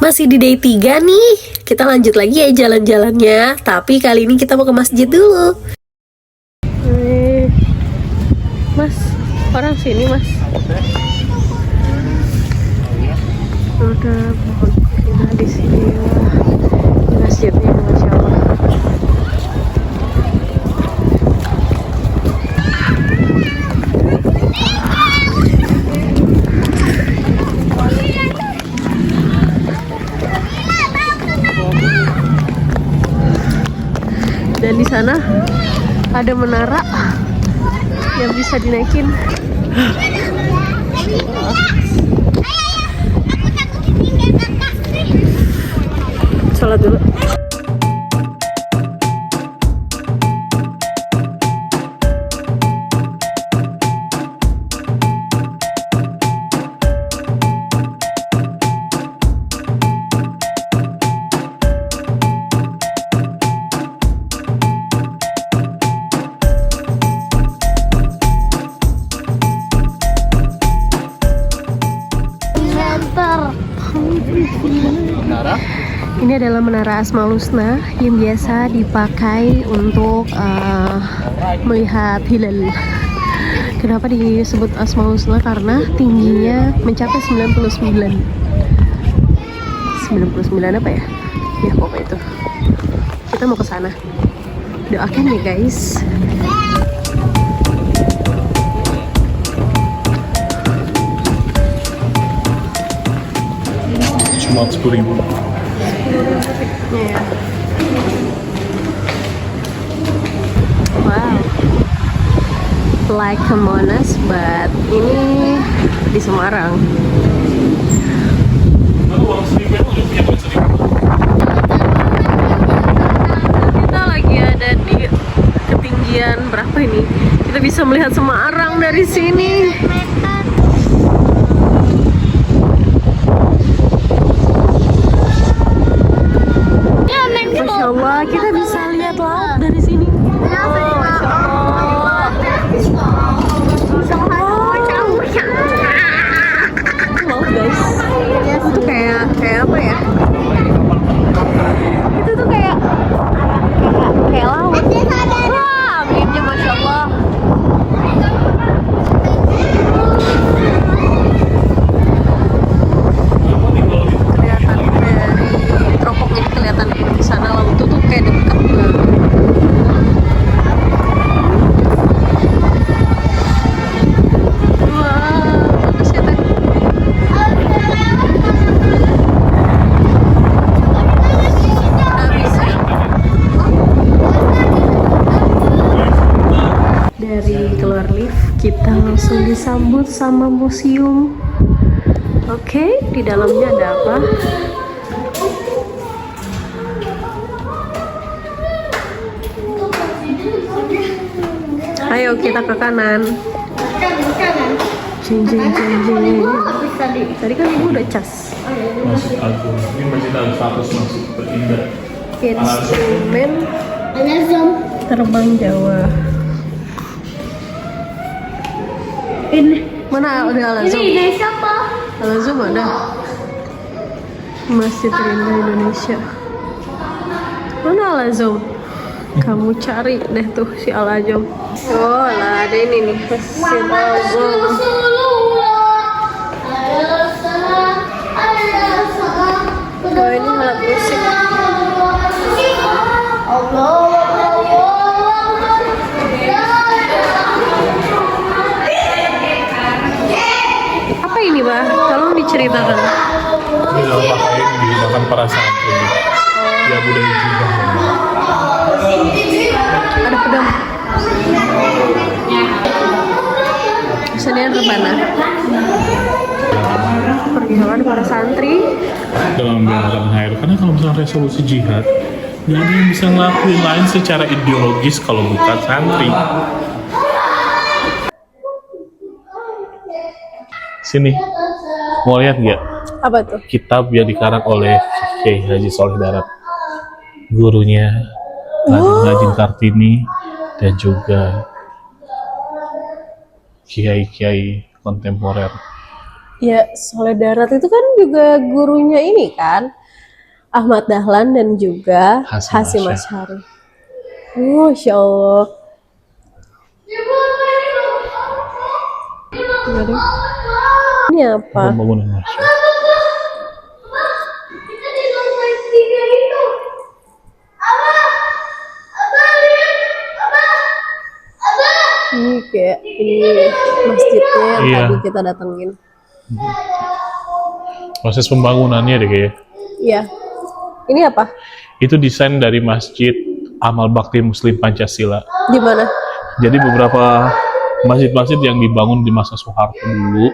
Masih di day 3 nih. Kita lanjut lagi ya jalan-jalannya. Tapi kali ini kita mau ke masjid dulu. Mas, orang sini mas. Udah pohon pindah di sini ya. Masjidnya masya Allah. Dan di sana ada menara yang bisa dinaikin. Sholat dulu. Ini adalah menara Asmaul Husna yang biasa dipakai untuk melihat hilal. Kenapa disebut Asmaul Husna? Karena tingginya mencapai 99 apa ya? Ya pokoknya itu. Kita mau ke sana. Doakan ya guys. Cuma 10.000. Yeah. Wow, like a Monas, but ini di Semarang. Kita lagi ada di ketinggian berapa ini? Kita bisa melihat Semarang dari sini. Masya Allah, kita bisa lihat laut dari sini. Oh, Masya Allah. Laut guys. Itu kayak apa ya? Itu tuh kayak laut. Wah, anginnya Masya Allah. Kelihatan dari teropong ini, kelihatan di sana laut itu tuh kayak dekat banget. Wah, bagus ya teh. Dari keluar lift kita langsung disambut sama museum. Oke, di dalamnya ada apa? Ayo kita ke kanan. Jeng jeng jeng jeng. Tadi kan ibu udah cas. Masjid Agung. Ini Masjid Al-Fatus masuk berindah. Instrumen terbang Jawa. Ini mana udah Al-Azum? Ini siapa? Al-Azum ada. Masjid Terindah Indonesia. Mana Al-Azum? Kamu cari deh tuh si Al-Azum. Oh lah, ada ini nih Masjid Al-Azum. Oh ini alat musik. Apa ini Bah? Tolong diceritakan. Ini adalah pakaian yang digunakan para santri. Ya budaya juga. Ada pedang. Kesenian rebana. Perjuangan para santri Dalam membela air. Karena kalau misalnya resolusi jihad, nggak ada yang bisa ngelakuin lain secara ideologis kalau bukan santri. Sini, mau lihat nggak? apa tuh? Kitab yang dikarang oleh Syekh Haji Soleh Darat, gurunya Najin Kartini, dan juga kiai-kiai kontemporer Ya, Soleh Darat itu kan juga gurunya ini kan, Ahmad Dahlan dan juga Hasyim Hasyim Asy'ari. Asy'ari. Masya Allah. Aduh. Ini apa? Pembangunan masjid. Ini kayak ini masjidnya yang Iya. tadi kita datengin. Proses pembangunannya deh kayaknya. Iya. Ini apa? Itu desain dari Masjid Amal Bakti Muslim Pancasila. Di mana? Jadi beberapa masjid-masjid yang dibangun di masa Soeharto dulu,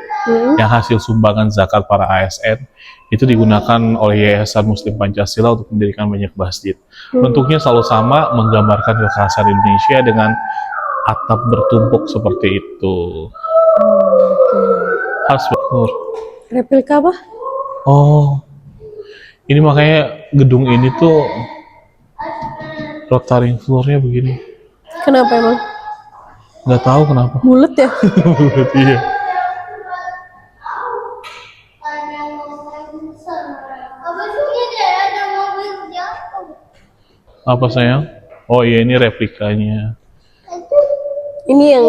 yang hasil sumbangan zakat para ASN, itu digunakan oleh Yayasan Muslim Pancasila untuk mendirikan banyak masjid. Bentuknya selalu sama, menggambarkan kekhasan Indonesia dengan atap bertumpuk seperti itu. Khas banget. Replika apa? Oh, ini makanya gedung ini tuh rotaring floor-nya begini. Kenapa emang? Nggak tahu kenapa. Bulet ya? Iya. Apa sayang? Oh iya, ini replikanya. Ini yang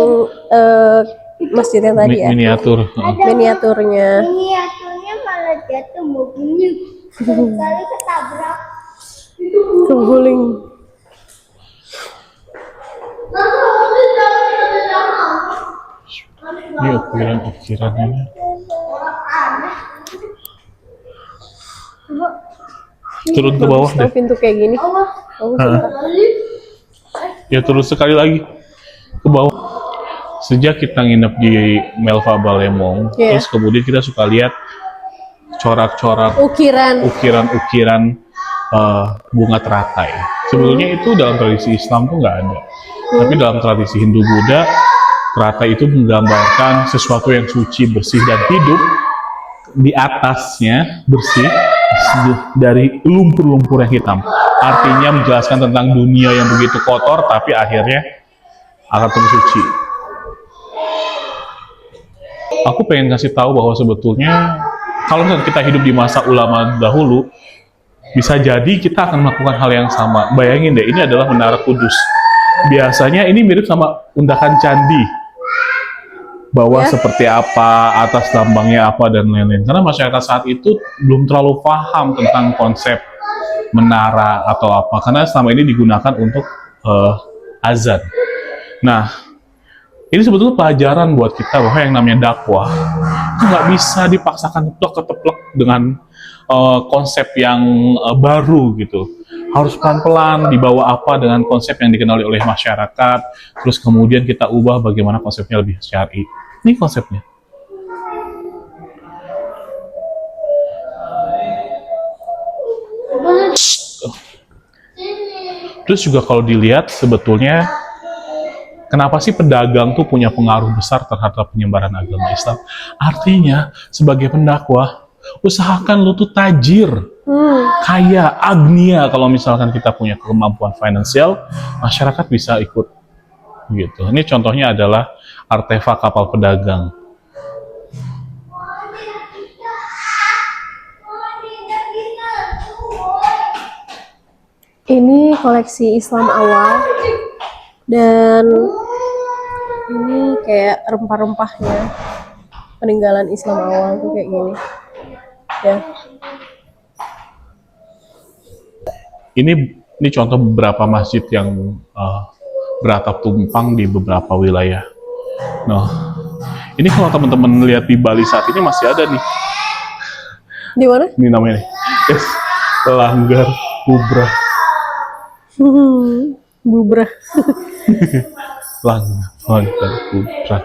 masjid yang tadi ya? Miniatur. Miniaturnya. Miniaturnya malah jatuh mobilnya sekali ketabrak. Keguling. Ini ukiran-ukirannya. Turun ke bawah Tahu deh. pintu kayak gini. Oh, suka. Ya terus sekali lagi ke bawah. Sejak kita nginep di Melva Balemong, Iya. terus kemudian kita suka lihat corak-corak Ukiran. ukiran-ukiran bunga teratai. Sebetulnya itu dalam tradisi Islam tuh nggak ada. Tapi dalam tradisi Hindu Buddha, teratai itu menggambarkan sesuatu yang suci, bersih, dan hidup. Di atasnya bersih dari lumpur-lumpur yang hitam. Artinya menjelaskan tentang dunia yang begitu kotor, tapi akhirnya akan terus suci. Aku pengen kasih tahu bahwa sebetulnya kalau misalnya kita hidup di masa ulama dahulu, bisa jadi kita akan melakukan hal yang sama. Bayangin deh, ini adalah Menara Kudus. Biasanya ini mirip sama undakan candi. Bawah Ya. seperti apa, atas lambangnya apa, dan lain-lain. Karena masyarakat saat itu belum terlalu paham tentang konsep menara atau apa. Karena selama ini digunakan untuk azan. Nah, ini sebetulnya pelajaran buat kita bahwa yang namanya dakwah itu nggak bisa dipaksakan teplek dengan konsep yang baru gitu. Harus pelan-pelan dibawa apa dengan konsep yang dikenali oleh masyarakat, terus kemudian kita ubah bagaimana konsepnya lebih syar'i. Ini konsepnya. Terus juga kalau dilihat sebetulnya kenapa sih pedagang tuh punya pengaruh besar terhadap penyebaran agama Islam? Artinya sebagai pendakwah, usahakan lu tuh tajir, kaya, agnia. Kalau misalkan kita punya kemampuan finansial, masyarakat bisa ikut gitu. Ini contohnya adalah artefak kapal pedagang. Ini koleksi Islam awal dan ini kayak rempah-rempahnya peninggalan Islam awal tuh kayak gini ya. Ini contoh beberapa masjid yang beratap tumpang di beberapa wilayah. Nah, ini kalau teman-teman lihat di Bali saat ini masih ada nih. Di mana? Ini namanya nih, yes, Langgar Kubra. Bubrah. Langgar Kubra.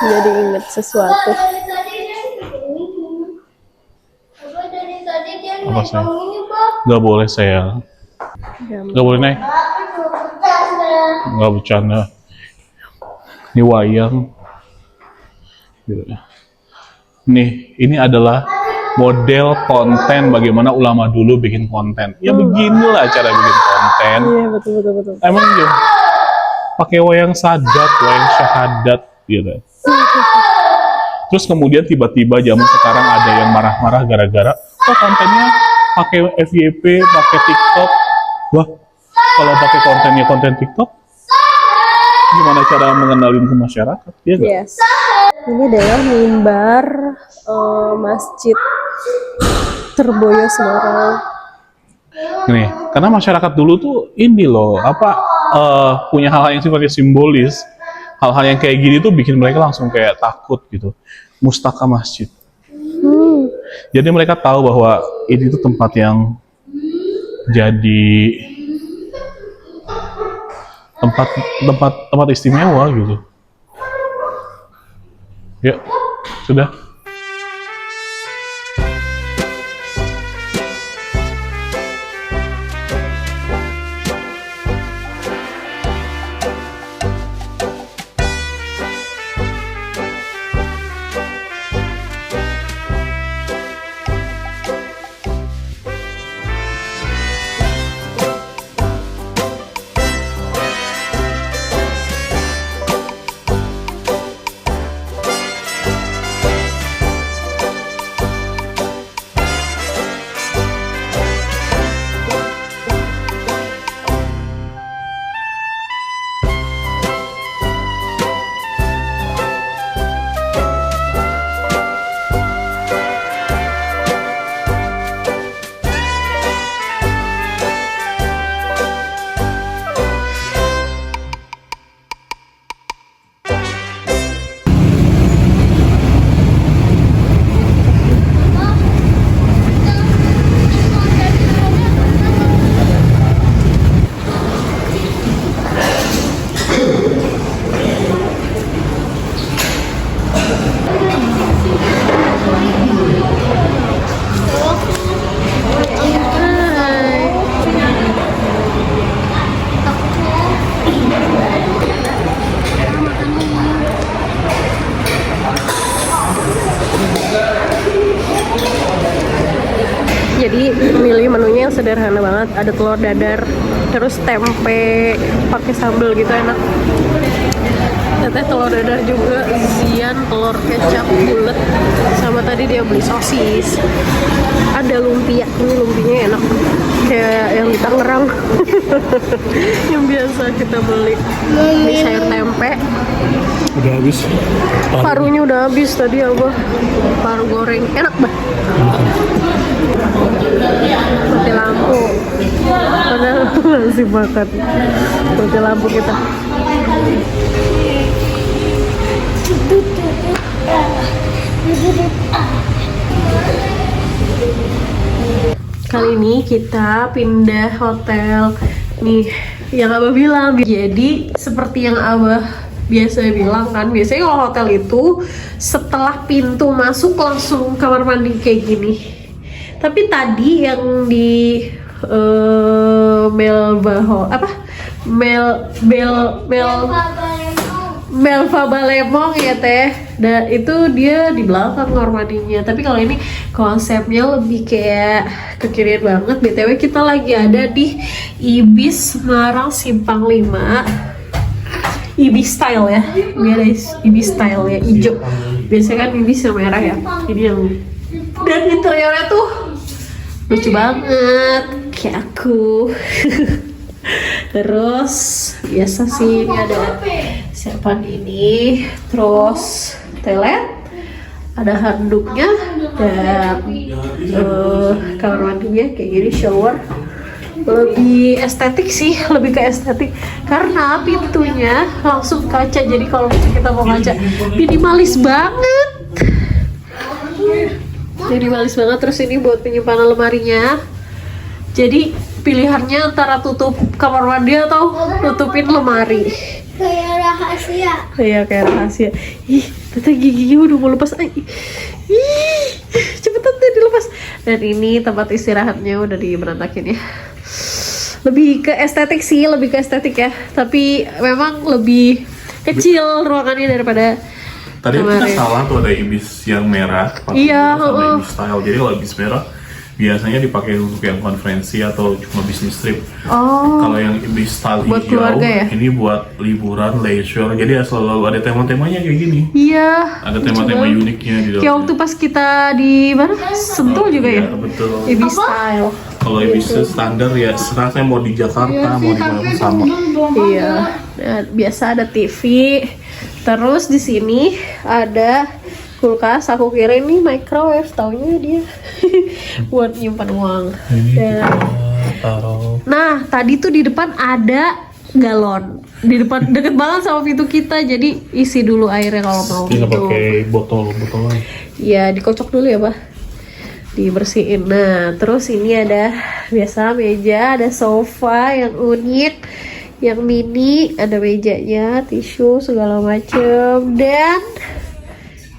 Jadi inget sesuatu. Apa saya? Gak boleh saya. Gak boleh naik. Gak bercanda. Ini wayang. Nih, ini adalah model konten bagaimana ulama dulu bikin konten. Ya beginilah cara bikin konten. Iya, betul. Emang gitu. Pakai wayang sadat, wayang syahadat gitu. Terus kemudian tiba-tiba zaman sekarang ada yang marah-marah gara-gara kontennya pakai FYP, pakai TikTok. Wah, kalau pakai kontennya konten TikTok, gimana cara mengenalin ke masyarakat? Iya nggak? Yes. Ini adalah mimbar Masjid Terboyo Semarang. Nih, karena masyarakat dulu tuh ini loh, punya hal-hal yang sifatnya simbolis. Hal-hal yang kayak gini tuh bikin mereka langsung kayak takut gitu. Mustaka masjid. Jadi mereka tahu bahwa ini tuh tempat yang jadi tempat istimewa gitu. Ya, sudah. Jadi milih menunya yang sederhana banget, ada telur dadar, terus tempe pakai sambal gitu enak. Teteh telur dadar juga, Zian telur kecap bulat, sama tadi dia beli sosis. Ada lumpia, ini lumpianya enak, kayak yang di Tangerang yang biasa kita beli. Ini sayur tempe. Udah habis. Parunya udah habis tadi Abah. Paru goreng enak bah. Mati lampu. Padahal masih makan. Mati lampu kita. Kali ini kita pindah hotel nih yang Abah bilang. Jadi seperti yang Abah biasa bilang kan, biasanya kalau hotel itu setelah pintu masuk langsung kamar mandi kayak gini. Tapi tadi yang di Melva Balemong ya teh, dan itu dia di belakang kamar mandinya. Tapi kalau ini konsepnya lebih kayak kekinian banget. BTW kita lagi ada di Ibis Semarang Simpang 5. Ibis style ya, biar Ibis style ya, hijau. Biasanya kan Ibis yang merah ya. Ini yang, dan interiornya tuh lucu banget, kayak aku. Terus biasa sih ini ada siapaan ini, terus toilet, ada handuknya, dan kamar mandinya kayak gini, shower. Lebih estetik sih, lebih ke estetik karena pintunya langsung kaca. Jadi kalau kita mau kaca, minimalis banget. Minimalis banget. Terus ini buat penyimpanan lemarinya. Jadi pilihannya antara tutup kamar mandi atau tutupin lemari. Kayak rahasia. Iya, kayak rahasia. Ih, ternyata giginya udah mau lepas. Ih, cepetan deh dilepas. Dan ini tempat istirahatnya udah diberantakin ya. Lebih ke estetik sih, lebih ke estetik ya. Tapi memang lebih kecil ruangannya daripada Tadi kita salah tuh, ada Ibis yang merah. Iya, sama Ibis style. Jadi kalau Ibis merah biasanya dipakai untuk yang konferensi atau cuma bisnis trip. Oh, Kalau yang bis style Buat hijau, keluarga ya? ini buat liburan, leisure. Jadi ya selalu ada tema-temanya kayak gini. iya. Ada tema-tema Lucu banget. uniknya di Kayak dalamnya. waktu pas kita di mana? Sentul juga Iya, ya? betul. Ibi style. Kalau bis standar ya serasa mau di Jakarta, mau di mana pun sama. Iya. Nah, biasa ada TV. Terus di sini ada kulkas. Aku kira ini microwave, taunya dia buat nyimpan uang. Dan Taruh. nah, tadi tuh di depan ada galon. Di depan deket banget sama pintu kita, jadi isi dulu airnya kalau mau Tinggal minum. pakai botol-botolan. Ya, dikocok dulu ya, Bah. Dibersihin. Nah, terus ini ada biasa meja, ada sofa yang unik, yang mini, ada mejanya, tisu segala macem, dan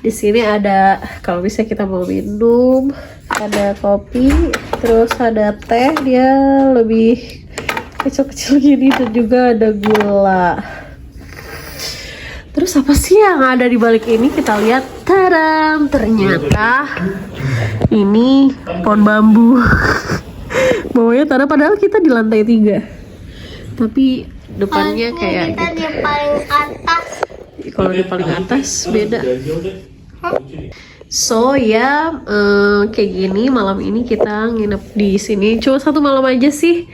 di sini ada kalau bisa kita mau minum, ada kopi, terus ada teh, dia lebih kecil-kecil gini, dan juga ada gula. Terus apa sih yang ada di balik ini? Kita lihat. Tadam, ternyata ini pohon bambu. Bawahnya tanah, padahal kita di lantai 3. Tapi depannya kayak kita gitu. di paling atas. Kalau di paling atas beda. So ya, kayak gini malam ini kita nginep di sini. Cuma 1 malam aja sih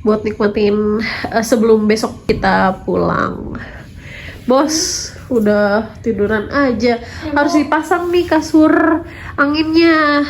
buat nikmatin sebelum besok kita pulang. Bos, udah tiduran aja. Harus dipasang nih kasur anginnya.